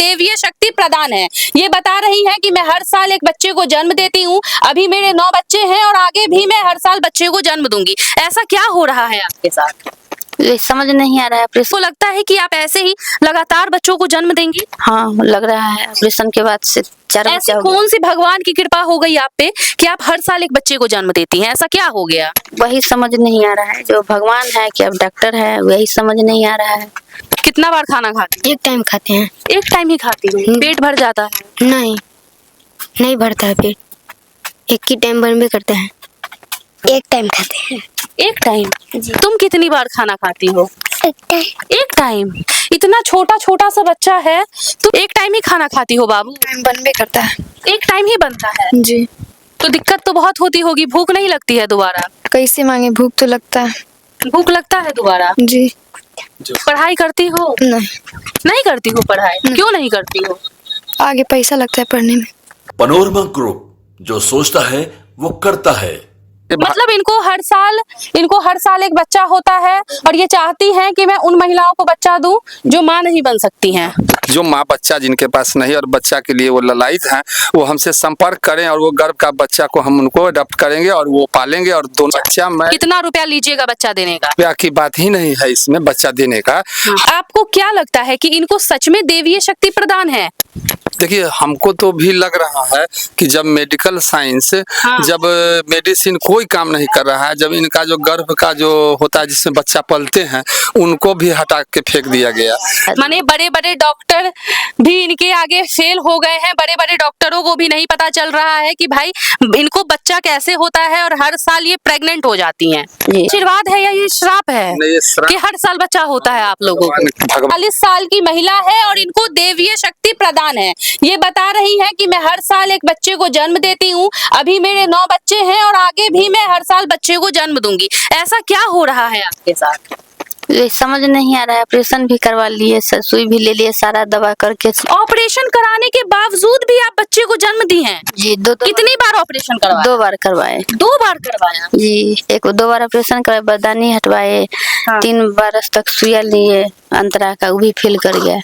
देवीय शक्ति प्रदान है। ये बता रही हैं कि मैं हर साल एक बच्चे को जन्म देती हूँ, अभी मेरे 9 बच्चे हैं और आगे भी मैं हर साल बच्चे को जन्म दूंगी। ऐसा क्या हो रहा है आपके साथ? ये समझ नहीं आ रहा है। आपको लगता है कि आप ऐसे ही लगातार बच्चों को जन्म देंगी? हाँ, लग रहा है ऑपरेशन के बाद से 4 ऐसी बच्चा हो गया। कौन सी भगवान की कृपा हो गई आप पे कि आप हर साल एक बच्चे को जन्म देती हैं? ऐसा क्या हो गया? वही समझ नहीं आ रहा है, जो भगवान है कि अब डॉक्टर है, वही समझ नहीं आ रहा है। कितना बार खाना खाती हैं? एक टाइम खाते हैं। एक टाइम ही खाती हूँ, पेट भर जाता है? नहीं भरता है पेट, एक ही टाइम भर में करते हैं। एक टाइम खाते हैं। एक टाइम? तुम कितनी बार खाना खाती हो? एक टाइम। एक टाइम? इतना छोटा छोटा सा बच्चा है, तुम एक टाइम ही खाना खाती हो बाबू? टाइम बनबे करता है। एक टाइम ही बनता है? जी। तो दिक्कत तो बहुत होती होगी, भूख नहीं लगती है दोबारा? कैसे मांगे, भूख तो लगता है। भूख लगता है दोबारा? जी। पढ़ाई करती हो? नहीं करती हो पढ़ाई? क्यों नहीं करती हो? आगे पैसा लगता है पढ़ने में। पनोरमा ग्रुप, जो सोचता है वो करता है। मतलब इनको हर साल एक बच्चा होता है और ये चाहती हैं कि मैं उन महिलाओं को बच्चा दूं जो माँ नहीं बन सकती हैं। जो माँ बच्चा जिनके पास नहीं और बच्चा के लिए वो ललायित हैं, वो हमसे संपर्क करें और वो गर्भ का बच्चा को हम उनको अडॉप्ट करेंगे और वो पालेंगे। और दोनों बच्चा मैं कितना रुपया लीजिएगा बच्चा देने का? रुपया की बात ही नहीं है इसमें बच्चा देने का। आपको क्या लगता है कि इनको सच में देवीय शक्ति प्रदान है? देखिए, हमको तो भी लग रहा है कि जब मेडिकल साइंस जब मेडिसिन कोई काम नहीं कर रहा है, जब इनका जो गर्भ का जो होता है जिसमें बच्चा पलते हैं उनको भी हटा के फेंक दिया गया। माने बड़े बड़े डॉक्टर भी इनके आगे फेल हो गए हैं। बड़े बड़े डॉक्टरों को भी नहीं पता चल रहा है कि भाई इनको बच्चा कैसे होता है और हर साल ये प्रेग्नेंट हो जाती हैं। आशीर्वाद है या ये श्राप है कि हर साल बच्चा होता है आप लोगों को? 40 साल की महिला है और इनको देवीय शक्ति प्रदान है। ये बता रही हैं कि मैं हर साल एक बच्चे को जन्म देती हूँ, अभी मेरे 9 बच्चे हैं और आगे भी मैं हर साल बच्चे को जन्म दूंगी। ऐसा क्या हो रहा है आपके साथ? ये समझ नहीं आ रहा है। ऑपरेशन भी करवा लिए, सुई भी ले लिए, सारा दवा करके। ऑपरेशन कराने के बावजूद भी आप बच्चे को जन्म दी हैं? जी। कितनी बार ऑपरेशन करवाया? 2 बार करवाए। 2 बार करवाया? जी। 2 बार ऑपरेशन करवाए, बरदानी हटवाए। 3 बार तक सुइया लिए अंतरा का, वो भी फेल कर गया।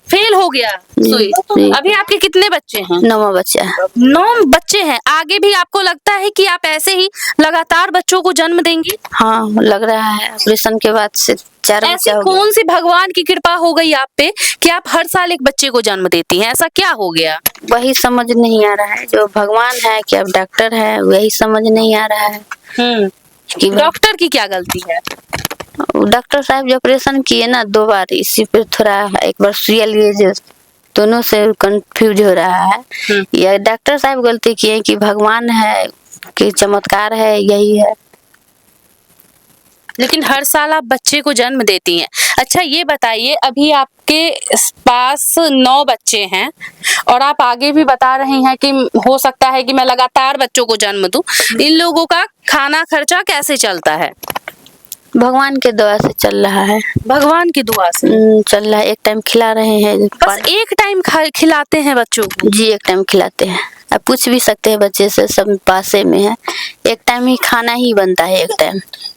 फेल हो गया सुई? अभी आपके कितने बच्चे हैं? 9 बच्चा। 9 बच्चे हैं। आगे भी आपको लगता है कि आप ऐसे ही लगातार बच्चों को जन्म देंगी? हाँ, लग रहा है ऑपरेशन के बाद से 4 ऐसी बच्चा हो गया। कौन सी भगवान की कृपा हो गई आप पे कि आप हर साल एक बच्चे को जन्म देती हैं? ऐसा क्या हो गया? वही समझ नहीं आ रहा है, जो भगवान है कि अब डॉक्टर है, वही समझ नहीं आ रहा है कि डॉक्टर की क्या गलती है? डॉक्टर साहब जो ऑपरेशन किए ना 2 बार, इसी पे थोड़ा एक बार सुइया लिए, जो दोनों से कंफ्यूज हो रहा है। या डॉक्टर साहब गलती किए कि भगवान है कि चमत्कार है, यही है। लेकिन हर साल आप बच्चे को जन्म देती हैं। अच्छा ये बताइए, अभी आपके पास 9 बच्चे हैं और आप आगे भी बता रही हैं कि हो सकता है कि मैं लगातार बच्चों को जन्म दूं। इन लोगों का खाना खर्चा कैसे चलता है? भगवान के दुआ से चल रहा है। भगवान की दुआ से चल रहा है। एक टाइम खिला रहे हैं। बस एक टाइम खिलाते हैं बच्चों को? जी, एक टाइम खिलाते हैं। आप पूछ भी सकते हैं बच्चे से, सब पासे में है। एक टाइम ही खाना ही बनता है।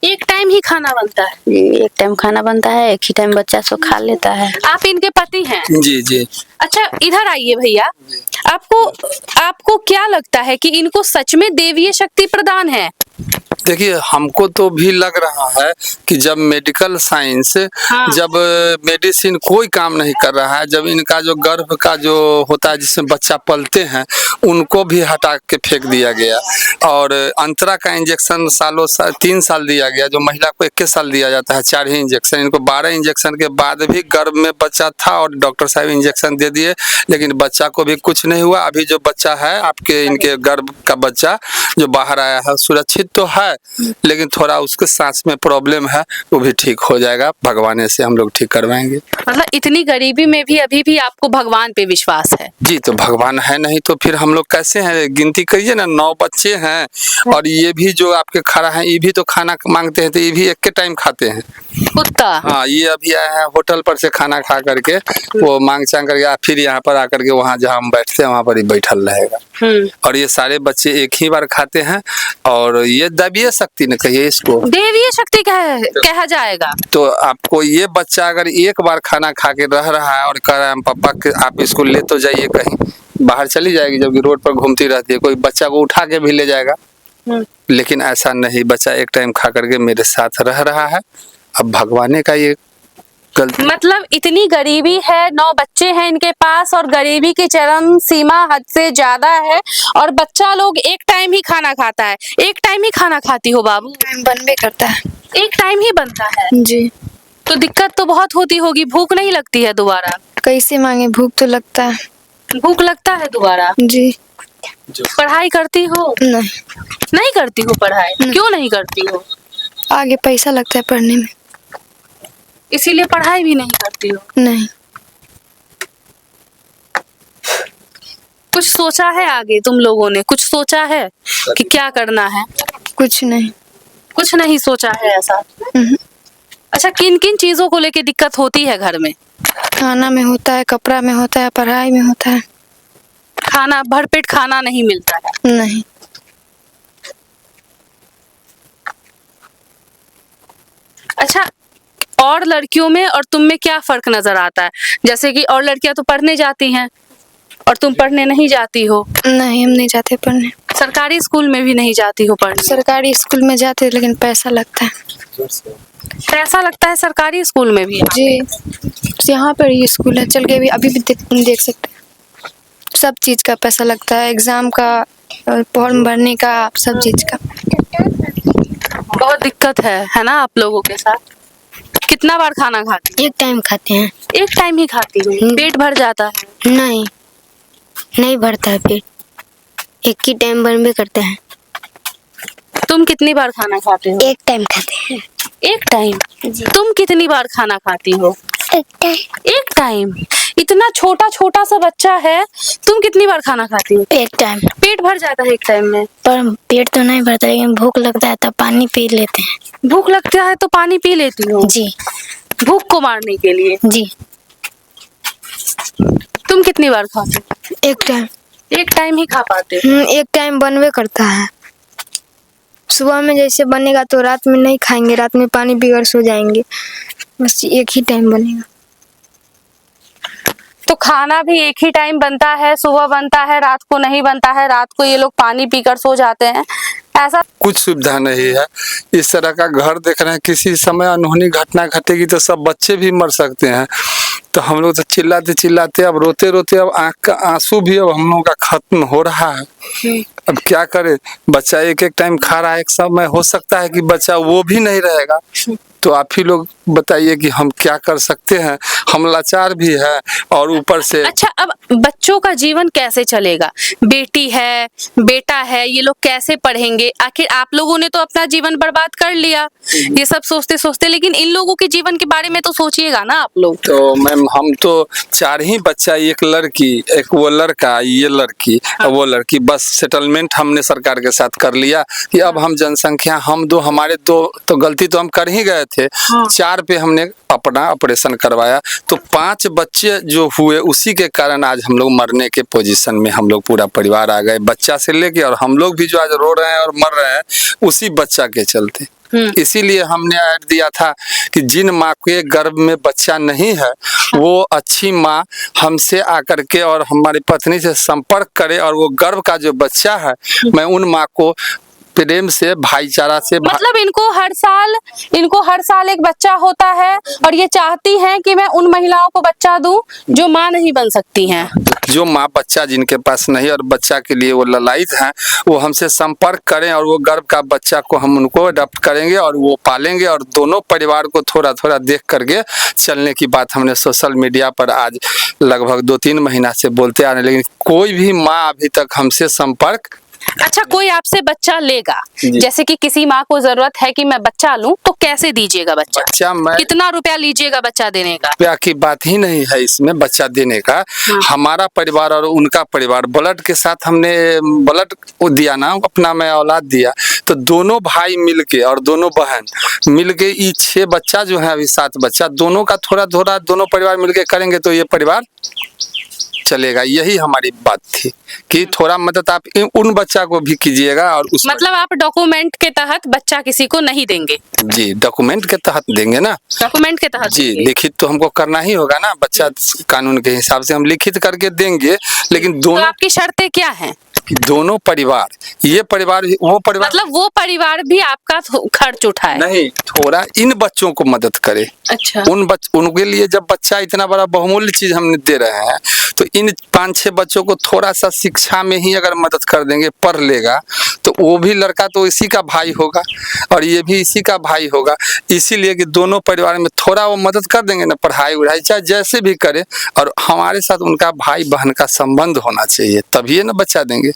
एक टाइम ही खाना बनता है? जी, एक टाइम खाना बनता है, एक ही टाइम बच्चा सो खा लेता है। आप इनके पति हैं? जी जी। अच्छा इधर आइए भैया, आपको क्या लगता है कि इनको सच में देवीय शक्ति प्रदान है? देखिए, हमको तो भी लग रहा है कि जब मेडिकल साइंस जब मेडिसिन कोई काम नहीं कर रहा है, जब इनका जो गर्भ का जो होता है जिसमें बच्चा पलते हैं उनको भी हटा के फेंक दिया गया। और अंतरा का इंजेक्शन 3 साल दिया गया, जो महिला को 21 साल दिया जाता है, 4 ही इंजेक्शन। इनको 12 इंजेक्शन के बाद भी गर्भ में बच्चा था और डॉक्टर साहब इंजेक्शन दे दिए, लेकिन बच्चा को भी कुछ नहीं हुआ। अभी जो बच्चा है आपके, इनके गर्भ का बच्चा जो बाहर आया है, सुरक्षित तो है, लेकिन थोड़ा उसके सांस में प्रॉब्लम है, वो भी ठीक हो जाएगा। भगवान से हम लोग ठीक करवाएंगे। मतलब इतनी गरीबी में भी अभी भी आपको भगवान पे विश्वास है? जी, तो भगवान है, नहीं तो फिर हम लोग कैसे हैं? गिनती करिए ना, 9 बच्चे हैं और ये भी जो आपके खड़ा है, ये भी तो खाना मांगते हैं, तो ये भी एक के टाइम खाते हैं कुत्ता। हाँ, ये अभी आया है होटल पर से खाना खा करके, वो मांग चांग करके फिर यहाँ पर आकर के वहाँ जहाँ हम बैठते हैं वहाँ पर ही बैठल रहेगा। और ये सारे बच्चे एक ही बार खाते हैं और ये दैवीय शक्ति न कहिए इसको, देवीय शक्ति कहा जाएगा। तो आपको ये बच्चा अगर एक बार खाना खा के रह रहा है और कह रहा है पापा के आप इसको ले तो जाइए, कहीं बाहर चली जाएगी जबकि रोड पर घूमती रहती है, कोई बच्चा को उठा के भी ले जाएगा। लेकिन ऐसा नहीं, बच्चा एक टाइम खा करके मेरे साथ रह रहा है। अब भगवान का ये गलती, मतलब इतनी गरीबी है, 9 बच्चे हैं इनके पास और गरीबी की चरम सीमा हद से ज्यादा है और बच्चा लोग एक टाइम ही खाना खाता है। एक टाइम ही खाना खाती हो बाबू? टाइम बनबे करता है एक टाइम ही बनता है जी। तो दिक्कत तो बहुत होती होगी, भूख नहीं लगती है दोबारा? कैसे मांगे, भूख तो लगता है। भूख लगता है दोबारा जी। पढ़ाई करती हो? नहीं। नहीं करती हो पढ़ाई? क्यों नहीं करती हो? आगे पैसा लगता है पढ़ने में, इसीलिए पढ़ाई भी नहीं करती हो? नहीं। कुछ सोचा है आगे तुम लोगों ने? कुछ सोचा है कि क्या करना है? कुछ नहीं। कुछ नहीं सोचा है ऐसा? अच्छा, किन किन चीजों को लेके दिक्कत होती है घर में? खाना में होता है, कपड़ा में होता है, पढ़ाई में होता है। खाना, भरपेट खाना नहीं मिलता है? नहीं। अच्छा, और लड़कियों में और तुम में क्या फर्क नजर आता है? जैसे कि और लड़कियां तो पढ़ने जाती हैं और तुम पढ़ने नहीं जाती हो। नहीं, हम नहीं जाते पढ़ने। सरकारी स्कूल में भी नहीं जाती हो पढ़ने? सरकारी स्कूल में जाते हैं लेकिन पैसा लगता है। पैसा लगता है सरकारी स्कूल में भी? जी, यहाँ पर ये स्कूल है, चल के अभी भी देख सकते हैं। सब चीज का पैसा लगता है, एग्जाम का, फॉर्म भरने का, सब चीज का। बहुत दिक्कत है ना आप लोगों के साथ? कितना बार खाना खाती? एक टाइम खाते हैं। एक टाइम ही खाती हूँ? पेट भर जाता है? नहीं, नहीं भरता है पेट, एक ही टाइम बनबे करता है। तुम कितनी बार खाना खाते हो? एक टाइम खाते हैं। एक टाइम? तुम कितनी बार खाना खाती हो? एक टाइम। एक टाइम? इतना छोटा छोटा सा बच्चा है, तुम कितनी बार खाना खाती हो? एक टाइम। पेट भर जाता है एक टाइम में? पर पेट तो नहीं भरता, लेकिन भूख लगता है तब पानी पी लेते हैं। भूख लगता है तो पानी पी लेती हो? जी। भूख को मारने के लिए? जी। तुम कितनी बार खाते हो? एक टाइम। एक टाइम ही खा पाते हो? एक टाइम बनवे करता है। सुबह में जैसे बनेगा तो रात में नहीं खाएंगे, रात में पानी पीकर सो जाएंगे, बस एक ही टाइम बनेगा। तो खाना भी एक ही टाइम बनता है, सुबह बनता है, रात को नहीं बनता है। रात को ये लोग पानी पीकर सो जाते हैं, ऐसा कुछ सुविधा नहीं है। इस तरह का घर देख रहे हैं, किसी समय अनहोनी घटना घटेगी तो सब बच्चे भी मर सकते हैं। तो हम लोग तो चिल्लाते चिल्लाते, अब रोते रोते, अब आंख का आंसू भी अब हम लोगों का खत्म हो रहा है। अब क्या करे, बच्चा एक एक टाइम खा रहा है, एक समय हो सकता है कि बच्चा वो भी नहीं रहेगा। तो आप ही लोग बताइए कि हम क्या कर सकते हैं, हम लाचार भी है और ऊपर से। अच्छा, अब बच्चों का जीवन कैसे चलेगा? बेटी है, बेटा है, ये लोग कैसे पढ़ेंगे? आखिर आप लोगों ने तो अपना जीवन बर्बाद कर लिया ये सब सोचते सोचते, लेकिन इन लोगों के जीवन के बारे में तो सोचिएगा ना आप लोग। तो मैम, हम तो 4 ही बच्चा, एक लड़की, एक वो लड़का, ये लड़की और वो लड़की, बस सेटलमेंट हमने सरकार के साथ कर लिया कि अब हम जनसंख्या, हम दो, हमारे दो तो गलती तो हम कर ही गए थे। 4 पे हमने अपना ऑपरेशन करवाया, तो 5 बच्चे जो हुए उसी के कारण आज हम लोग मरने के पोजीशन में हम लोग पूरा परिवार आ गए, बच्चा से लेके। और हम लोग भी जो आज रो रहे हैं और मर रहे हैं उसी बच्चा के चलते। इसीलिए हमने ऐड दिया था कि जिन माँ के गर्भ में बच्चा नहीं है वो अच्छी माँ हमसे आकर के और हमारी पत्नी से संपर्क करे, और वो गर्भ का जो बच्चा है मैं उन माँ को प्रेम से, भाईचारा से मतलब इनको हर साल एक बच्चा होता है और ये चाहती हैं कि मैं उन महिलाओं को बच्चा दूं जो माँ नहीं बन सकती हैं। जो माँ बच्चा जिनके पास नहीं और बच्चा के लिए वो ललायित हैं, वो हमसे संपर्क करें और वो गर्भ का बच्चा को हम उनको अडॉप्ट करेंगे और वो पालेंगे। और दोनों परिवार को थोड़ा थोड़ा देख करके चलने की बात हमने सोशल मीडिया पर आज लगभग 2-3 महीना से बोलते आ रहे हैं, लेकिन कोई भी माँ अभी तक हमसे संपर्क। अच्छा, कोई आपसे बच्चा लेगा, जैसे कि किसी माँ को जरूरत है कि मैं बच्चा लूं, तो कैसे दीजिएगा बच्चा? कितना रुपया लीजिएगा बच्चा देने का? रुपया की बात ही नहीं है इसमें बच्चा देने का। हमारा परिवार और उनका परिवार ब्लड के साथ, हमने ब्लड दिया ना, अपना मैं औलाद दिया, तो दोनों भाई मिलके और दोनों बहन मिलके ये 6 बच्चा जो है, अभी 7 बच्चा, दोनों का थोड़ा थोड़ा दोनों परिवार मिलके करेंगे तो ये परिवार चलेगा, यही हमारी बात थी कि थोड़ा मदद आप उन बच्चा को भी कीजिएगा। और उस मतलब आप डॉक्यूमेंट के तहत बच्चा किसी को नहीं देंगे? जी, डॉक्यूमेंट के तहत देंगे ना। डॉक्यूमेंट के तहत जी, देंगे। लिखित तो हमको करना ही होगा ना, बच्चा कानून के हिसाब से हम लिखित करके देंगे, लेकिन तो दोनों आपकी शर्तें क्या हैं? दोनों परिवार, ये परिवार वो परिवार, मतलब वो परिवार भी आपका खर्च उठाए? नहीं, थोड़ा इन बच्चों को मदद करे। अच्छा। उनके लिए जब बच्चा इतना बड़ा बहुमूल्य चीज हम दे रहे हैं, तो इन 5-6 बच्चों को थोड़ा सा शिक्षा में ही अगर मदद कर देंगे, पढ़ लेगा, तो वो भी लड़का तो इसी का भाई होगा और ये भी इसी का भाई होगा। इसीलिए कि दोनों परिवार में थोड़ा वो मदद कर देंगे ना, पढ़ाई उढ़ाई चाहे जैसे भी करे, और हमारे साथ उनका भाई बहन का संबंध होना चाहिए, तभी ना बच्चा देंगे।